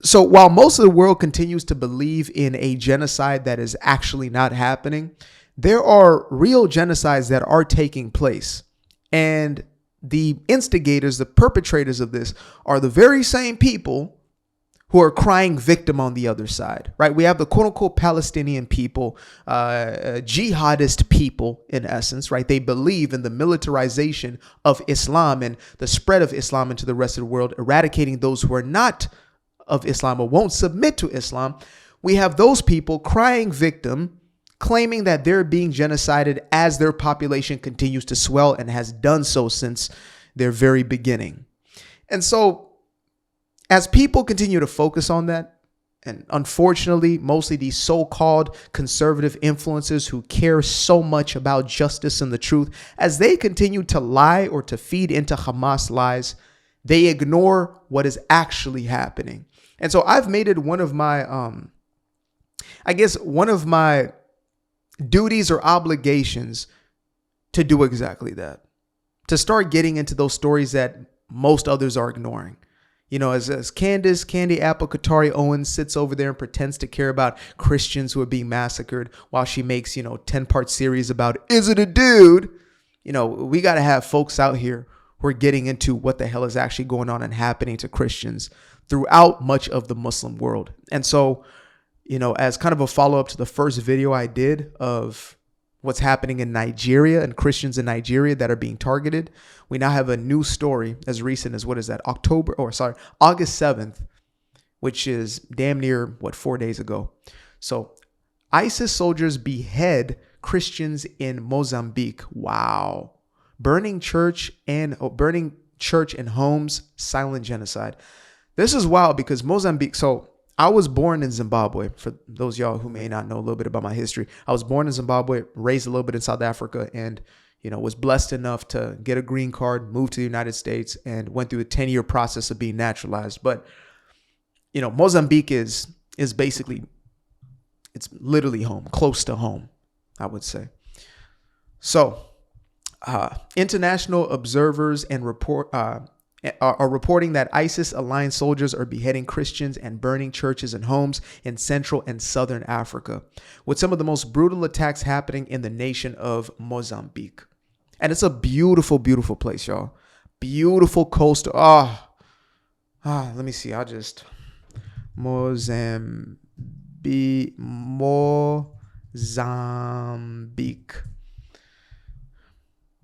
So while most of the world continues to believe in a genocide that is actually not happening, there are real genocides that are taking place. And the instigators, the perpetrators of this are the very same people who are crying victim on the other side, right? We have the quote unquote Palestinian people, jihadist people in essence, right? They believe in the militarization of Islam and the spread of Islam into the rest of the world, eradicating those who are not of Islam or won't submit to Islam. We have those people crying victim, claiming that they're being genocided as their population continues to swell and has done so since their very beginning. And so as people continue to focus on that, and unfortunately, mostly these so-called conservative influencers who care so much about justice and the truth, as they continue to lie or to feed into Hamas lies, they ignore what is actually happening. And so I've made it one of my, one of my duties or obligations to do exactly that, to start getting into those stories that most others are ignoring. You know, as Candy Apple Qatari Owens sits over there and pretends to care about Christians who are being massacred while she makes, 10-part series about, is it a dude? We got to have folks out here who are getting into what the hell is actually going on and happening to Christians throughout much of the Muslim world. And so, as kind of a follow-up to the first video I did of what's happening in Nigeria and Christians in Nigeria that are being targeted, we now have a new story as recent as August 7th, which is damn near 4 days ago. So ISIS soldiers behead Christians in Mozambique. Wow. Burning church and homes, silent genocide. This is wild because Mozambique. So I was born in Zimbabwe. For those of y'all who may not know a little bit about my history, I was born in Zimbabwe, raised a little bit in South Africa, and was blessed enough to get a green card, move to the United States, and went through a 10-year process of being naturalized. But Mozambique is basically, it's literally home, close to home, I would say. So international observers and are reporting that ISIS-aligned soldiers are beheading Christians and burning churches and homes in Central and Southern Africa, with some of the most brutal attacks happening in the nation of Mozambique. And it's a beautiful, beautiful place, y'all. Beautiful coastal. Let me see. Mozambique.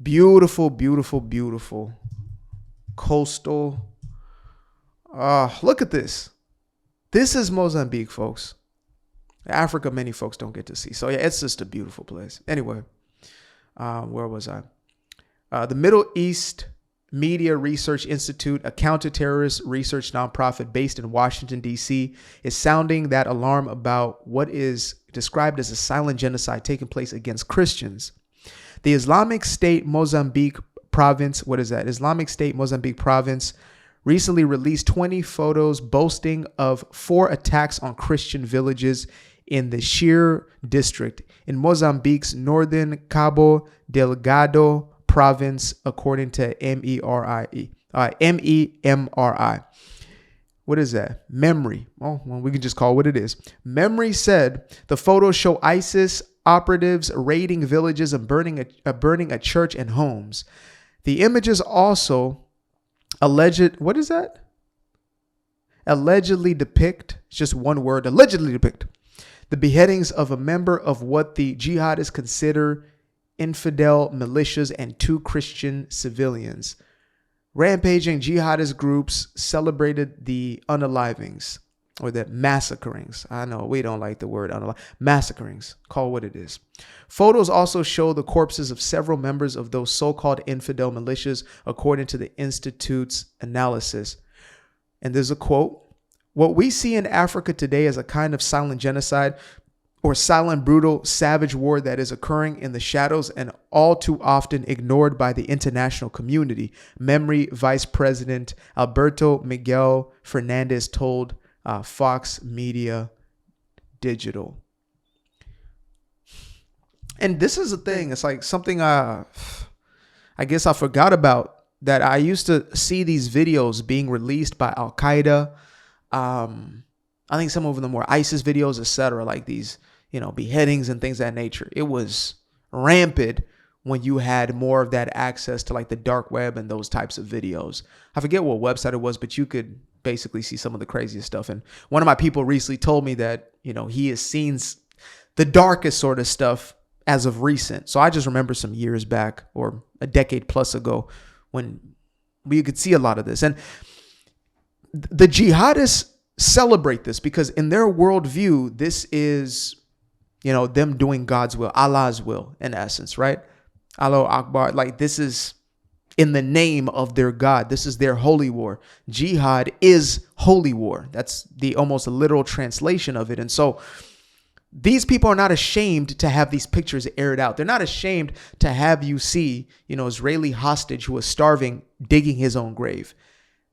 Beautiful, beautiful, beautiful. Coastal. Look at this. This is Mozambique, folks. Africa, many folks don't get to see. So yeah, it's just a beautiful place. Anyway, where was I? The Middle East Media Research Institute, a counter-terrorist research nonprofit based in Washington, D.C., is sounding that alarm about what is described as a silent genocide taking place against Christians. The Islamic State Mozambique province, Islamic State Mozambique province recently released 20 photos boasting of 4 attacks on Christian villages in the Shire district in Mozambique's northern Cabo Delgado province, according to MEMRI. What is that? Memory. Oh, well, we can just call it what it is. Memory said the photos show ISIS operatives raiding villages and burning a church and homes. The images also allegedly depict, it's just one word, allegedly depict the beheadings of a member of what the jihadists consider infidel militias and 2 Christian civilians. Rampaging jihadist groups celebrated the unalivings or the massacrings. I know we don't like the word massacrings. Call what it is. Photos also show the corpses of several members of those so-called infidel militias, according to the Institute's analysis. And there's a quote: "What we see in Africa today is a kind of silent genocide or silent, brutal, savage war that is occurring in the shadows and all too often ignored by the international community," Memory Vice President Alberto Miguel Fernandez told Fox Media Digital. And this is a thing. It's like something I guess I forgot about, that I used to see these videos being released by Al-Qaeda, I think some of them were ISIS videos, etc. Like these, beheadings and things of that nature. It was rampant when you had more of that access to like the dark web and those types of videos. I forget what website it was, but you could basically see some of the craziest stuff. And one of my people recently told me that, he has seen the darkest sort of stuff as of recent. So I just remember some years back or a decade plus ago when we could see a lot of this. And the jihadists celebrate this because in their worldview, this is, them doing God's will, Allah's will, in essence, right? Allahu Akbar. Like this is in the name of their God. This is their holy war. Jihad is holy war. That's the almost literal translation of it. And so these people are not ashamed to have these pictures aired out. They're not ashamed to have you see, Israeli hostage who is starving, digging his own grave.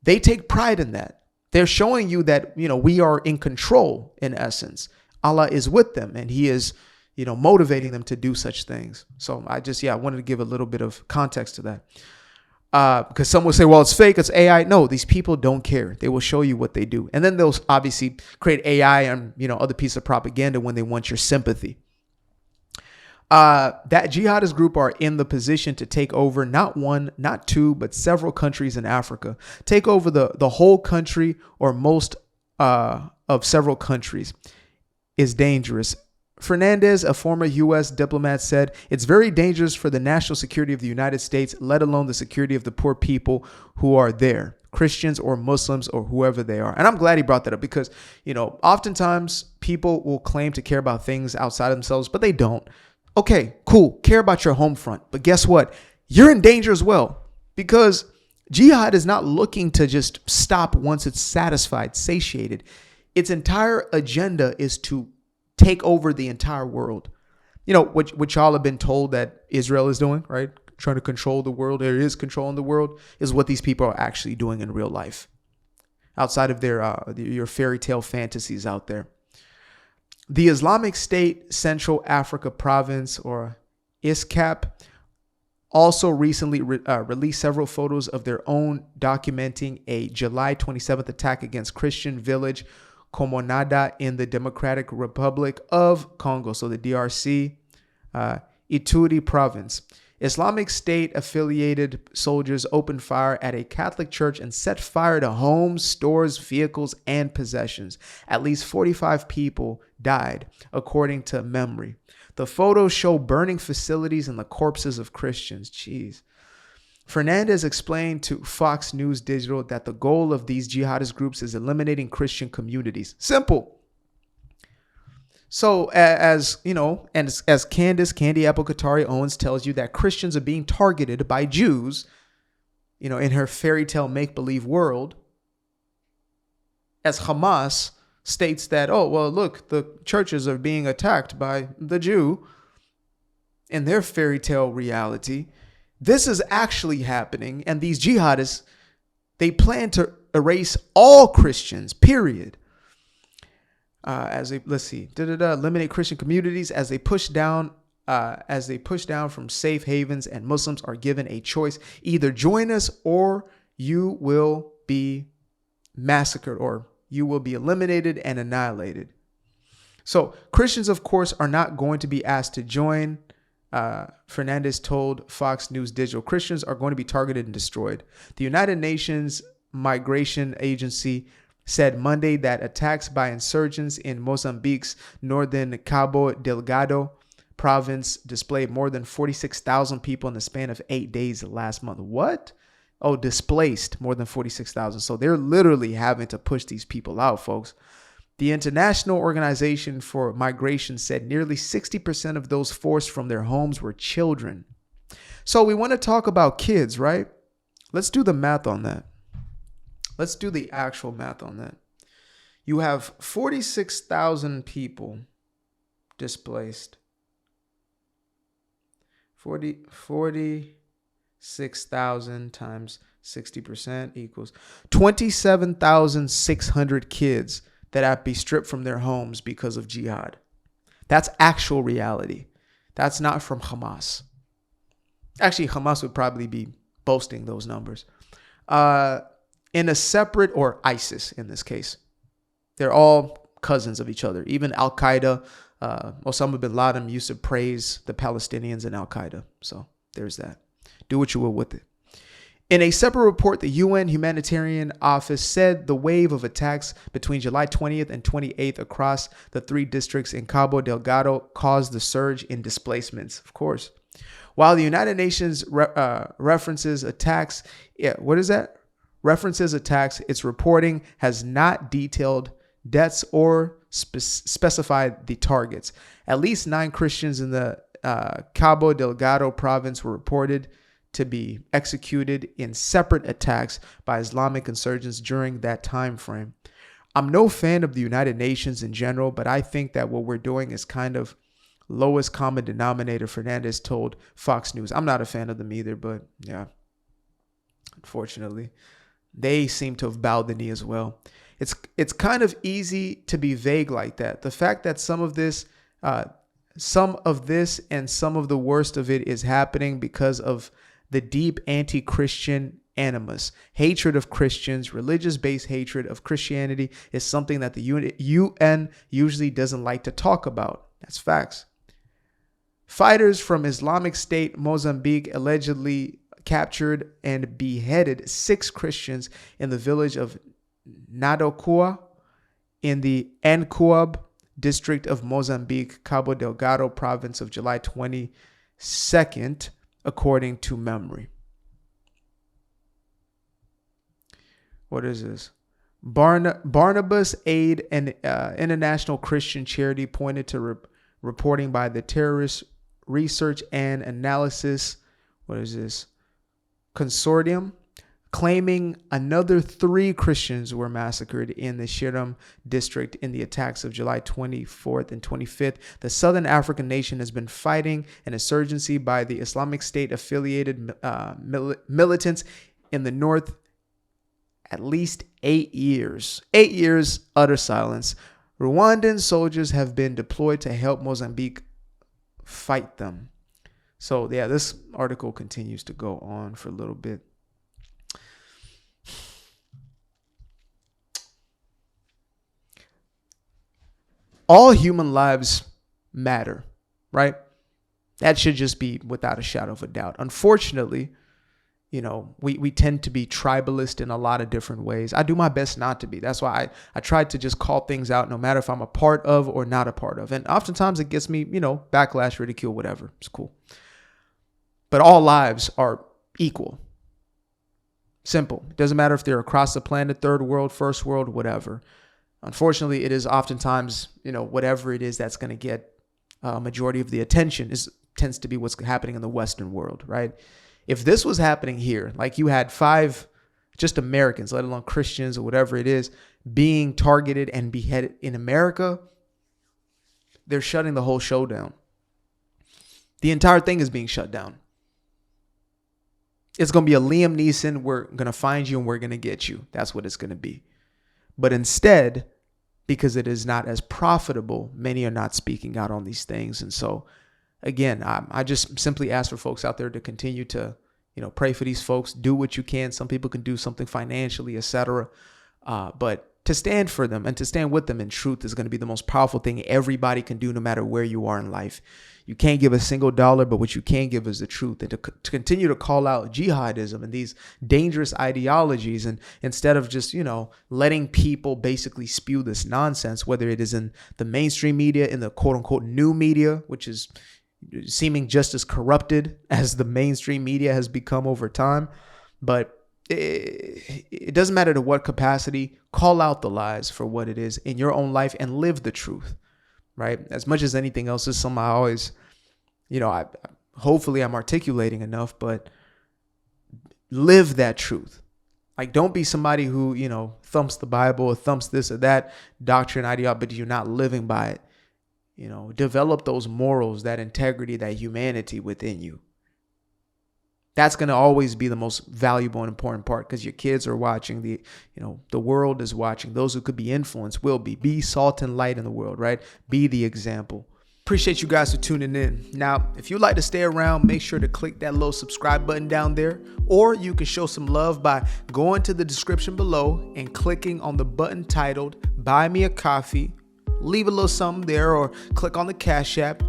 They take pride in that. They're showing you that, we are in control in essence. Allah is with them and he is, motivating them to do such things. So I wanted to give a little bit of context to that. Because some will say, well, it's fake, it's AI. No, these people don't care. They will show you what they do. And then they'll obviously create AI and, other piece of propaganda when they want your sympathy. That jihadist group are in the position to take over not one, not two, but several countries in Africa. Take over the whole country or most of several countries is dangerous. Fernandez, a former U.S. diplomat, said, it's very dangerous for the national security of the United States, let alone the security of the poor people who are there, Christians or Muslims or whoever they are. And I'm glad he brought that up because, oftentimes people will claim to care about things outside of themselves, but they don't. Okay, cool. Care about your home front. But guess what? You're in danger as well because jihad is not looking to just stop once it's satisfied, satiated. Its entire agenda is to take over the entire world. What y'all have been told that Israel is doing, right? Trying to control the world. There is controlling the world is what these people are actually doing in real life. Outside of your fairy tale fantasies out there. The Islamic State Central Africa Province, or ISCAP, also recently released several photos of their own documenting a July 27th attack against Christian village Komonada in the Democratic Republic of Congo, so the DRC, Ituri province. Islamic State affiliated soldiers opened fire at a Catholic church and set fire to homes, stores, vehicles, and possessions. At least 45 people died, according to Memory. The photos show burning facilities and the corpses of Christians. Jeez. Fernandez explained to Fox News Digital that the goal of these jihadist groups is eliminating Christian communities. Simple. So as Candy Apple Qatari Owens tells you that Christians are being targeted by Jews, in her fairy tale make-believe world, as Hamas states that, oh, well, look, the churches are being attacked by the Jew in their fairy tale reality. This is actually happening. And these jihadists, they plan to erase all Christians, period. Eliminate Christian communities as they push down from safe havens, and Muslims are given a choice: either join us or you will be massacred, or you will be eliminated and annihilated. So Christians, of course, are not going to be asked to join. Fernandez told Fox News Digital, Christians are going to be targeted and destroyed. The United Nations Migration Agency said Monday that attacks by insurgents in Mozambique's northern Cabo Delgado province displaced more than 46,000 people in the span of 8 days last month. What? Oh, displaced more than 46,000. So they're literally having to push these people out, folks. The International Organization for Migration said nearly 60% of those forced from their homes were children. So we want to talk about kids, right? Let's do the math on that. Let's do the actual math on that. You have 46,000 people displaced. 46,000 times 60% equals 27,600 kids that have been stripped from their homes because of jihad. That's actual reality. That's not from Hamas. Actually, Hamas would probably be boasting those numbers. In a separate, or ISIS in this case, They're all cousins of each other. Even Al-Qaeda, Osama bin Laden used to praise the Palestinians and Al-Qaeda. So there's that. Do what you will with it. In a separate report, the UN Humanitarian Office said the wave of attacks between July 20th and 28th across the 3 districts in Cabo Delgado caused the surge in displacements, of course. While the United Nations references attacks, its reporting has not detailed deaths or specified the targets. At least 9 Christians in the Cabo Delgado province were reported to be executed in separate attacks by Islamic insurgents during that time frame. I'm no fan of the United Nations in general, but I think that what we're doing is kind of lowest common denominator, Fernandez told Fox News. I'm not a fan of them either, but yeah, unfortunately, they seem to have bowed the knee as well. It's kind of easy to be vague like that. The fact that some of this and some of the worst of it is happening because of the deep anti-Christian animus. Hatred of Christians, religious-based hatred of Christianity is something that the UN usually doesn't like to talk about. That's facts. Fighters from Islamic State Mozambique allegedly captured and beheaded 6 Christians in the village of Nadokua in the Ancoab district of Mozambique, Cabo Delgado province of July 22nd, according to memory. What is this? Barnabas Aid, an international Christian charity, pointed to reporting by the Terrorist Research and Analysis, Consortium, claiming another 3 Christians were massacred in the Shiram district in the attacks of July 24th and 25th. The Southern African nation has been fighting an insurgency by the Islamic State affiliated militants in the north at least 8 years. 8 years, utter silence. Rwandan soldiers have been deployed to help Mozambique fight them. So yeah, this article continues to go on for a little bit. All human lives matter, right? That should just be without a shadow of a doubt. Unfortunately, we tend to be tribalist in a lot of different ways. I do my best not to be. That's why I try to just call things out, no matter if I'm a part of or not a part of. And oftentimes it gets me, backlash, ridicule, whatever. It's cool. But all lives are equal. Simple. It doesn't matter if they're across the planet, third world, first world, whatever. Unfortunately, it is oftentimes, whatever it is that's going to get a majority of the attention tends to be what's happening in the Western world, right? If this was happening here, like you had 5 just Americans, let alone Christians or whatever it is, being targeted and beheaded in America, they're shutting the whole show down. The entire thing is being shut down. It's going to be a Liam Neeson, we're going to find you and we're going to get you. That's what it's going to be. But instead, because it is not as profitable, many are not speaking out on these things. And so, again, I just simply ask for folks out there to continue to, pray for these folks. Do what you can. Some people can do something financially, etc. But to stand for them and to stand with them in truth is going to be the most powerful thing everybody can do, no matter where you are in life. You can't give a single dollar, but what you can give is the truth. And to continue to call out jihadism and these dangerous ideologies, and instead of just, letting people basically spew this nonsense, whether it is in the mainstream media, in the quote unquote new media, which is seeming just as corrupted as the mainstream media has become over time. But it doesn't matter to what capacity, call out the lies for what it is in your own life and live the truth. Right? As much as anything else, is something I always, hopefully I'm articulating enough, but live that truth. Like, don't be somebody who, thumps the Bible or thumps this or that doctrine, ideology, but you're not living by it. Develop those morals, that integrity, that humanity within you. That's going to always be the most valuable and important part, because your kids are watching, the world is watching. Those who could be influenced will be. Be salt and light in the world, right? Be the example. Appreciate you guys for tuning in. Now, if you'd like to stay around, make sure to click that little subscribe button down there, or you can show some love by going to the description below and clicking on the button titled Buy Me a Coffee. Leave a little something there, or click on the Cash App.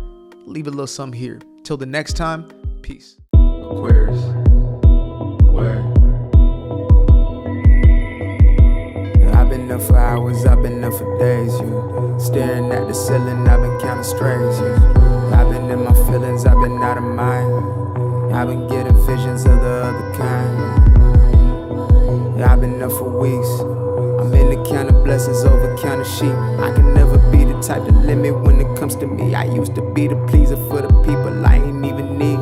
Leave a little something here. Till the next time, peace. Aquarius. Where? I've been up for hours, I've been up for days, yeah. Staring at the ceiling, I've been counting strays, yeah. I've been in my feelings, I've been out of mind. I've been getting visions of the other kind. Yeah, I've been up for weeks. I'm in the counting blessings over counting sheep. I can never be the type to limit when it comes to me. I used to be the pleaser for the people I ain't even need.